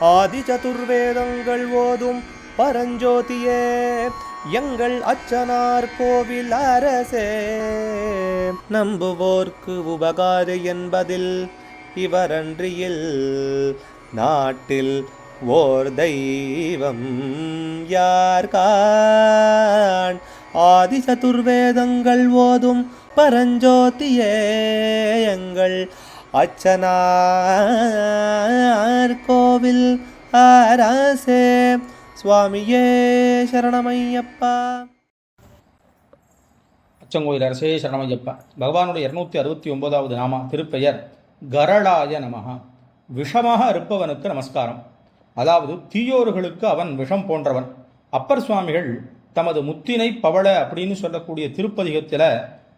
ஆதி சதுர்வேதங்கள் ஓதும் பரஞ்சோதியே எங்கள் அச்சனார் கோவில் அரசே. நம்புவோர்க்கு உபகாரி என்பதில் இவரன்றியில் நாட்டில் ஓர் தெய்வம் யார்கான். ஆதி சதுர்வேதங்கள் ஓதும் பரஞ்சோதியே எங்கள் அச்சனார் கோவில் அரசே. சுவாமியே சரணமையப்பா. அச்சங்கோயில் அரசே சரணமையப்பா. பகவானுடைய 269வது நாமா திருப்பெயர் கரளாய நமஹ. விஷமாக இருப்பவனுக்கு நமஸ்காரம். அதாவது தீயோர்களுக்கு அவன் விஷம் போன்றவன். அப்பர் சுவாமிகள் தமது முத்தினை பவள அப்படின்னு சொல்லக்கூடிய திருப்பதிகத்தில்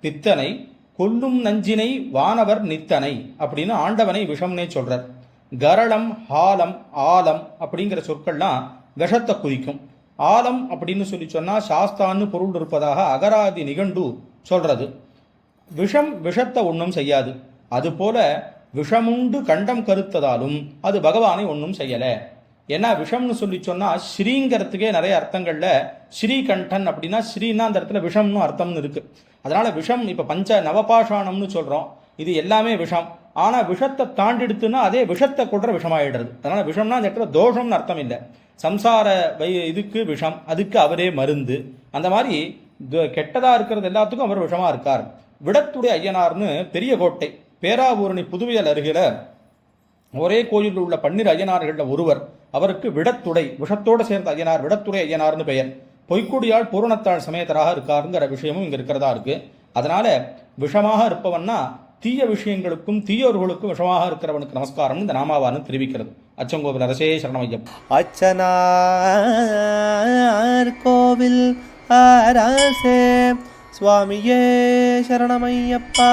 பித்தனை கொல்லும் நஞ்சினை வானவர் நித்தனை அப்படின்னு ஆண்டவனை விஷம்னே சொல்றார். கரளம், ஹாலம், ஆலம் அப்படிங்கிற சொற்கள்லாம் விஷத்தை குறிக்கும். ஆலம் அப்படின்னு சொல்லி சொன்னா சாஸ்தான்னு பொருள் இருப்பதாக அகராதி நிகண்டு சொல்றது. விஷம் விஷத்தை ஒன்றும் செய்யாது. அதுபோல விஷமுண்டு கண்டம் கருத்ததாலும் அது பகவானை ஒன்றும் செய்யலை. ஏன்னா விஷம்னு சொல்லி சொன்னா ஸ்ரீங்கிறதுக்கே நிறைய அர்த்தங்கள்ல ஸ்ரீகண்டன் அப்படின்னா ஸ்ரீனா அந்த இடத்துல விஷம்னு அர்த்தம்னு இருக்கு. அதனால விஷம் இப்ப பஞ்ச நவபாஷாணம்னு சொல்றோம், இது எல்லாமே விஷம். ஆனா விஷத்தை தாண்டிடுத்துன்னா அதே விஷத்தை கொள்ற விஷமாயிடுறது. அதனால விஷம்னா அந்த இடத்துல தோஷம்னு அர்த்தம் இல்லை. சம்சார இதுக்கு விஷம், அதுக்கு அவரே மருந்து. அந்த மாதிரி கெட்டதா இருக்கிறது எல்லாத்துக்கும் அவர் விஷமா இருக்கார். விடத்துடைய ஐயனார்னு பெரிய கோட்டை பேராவூரணி புதுவையில் அருகில ஒரே கோயிலில் உள்ள 12 ஐயனார்கள் ஒருவர். அவருக்கு விடத்துடை, விஷத்தோடு சேர்ந்த ஐயனார், விடத்துடை ஐயனார்னு பெயர். பொய்க்குடியால் பூரணத்தாள் சமேதராக இருக்காருங்கிற விஷயமும் இங்க இருக்கிறதா இருக்கு. அதனால விஷமாக இருப்பவன்னா தீய விஷயங்களுக்கும் தீயோர்களுக்கும் விஷமாக இருக்கிறவனுக்கு நமஸ்காரம் இந்த நாமாவானு தெரிவிக்கிறது. அச்சங்கோவில் அரசே சரணமையம். அச்சனார் கோவில் அரசே சுவாமியே சரணமையப்பா.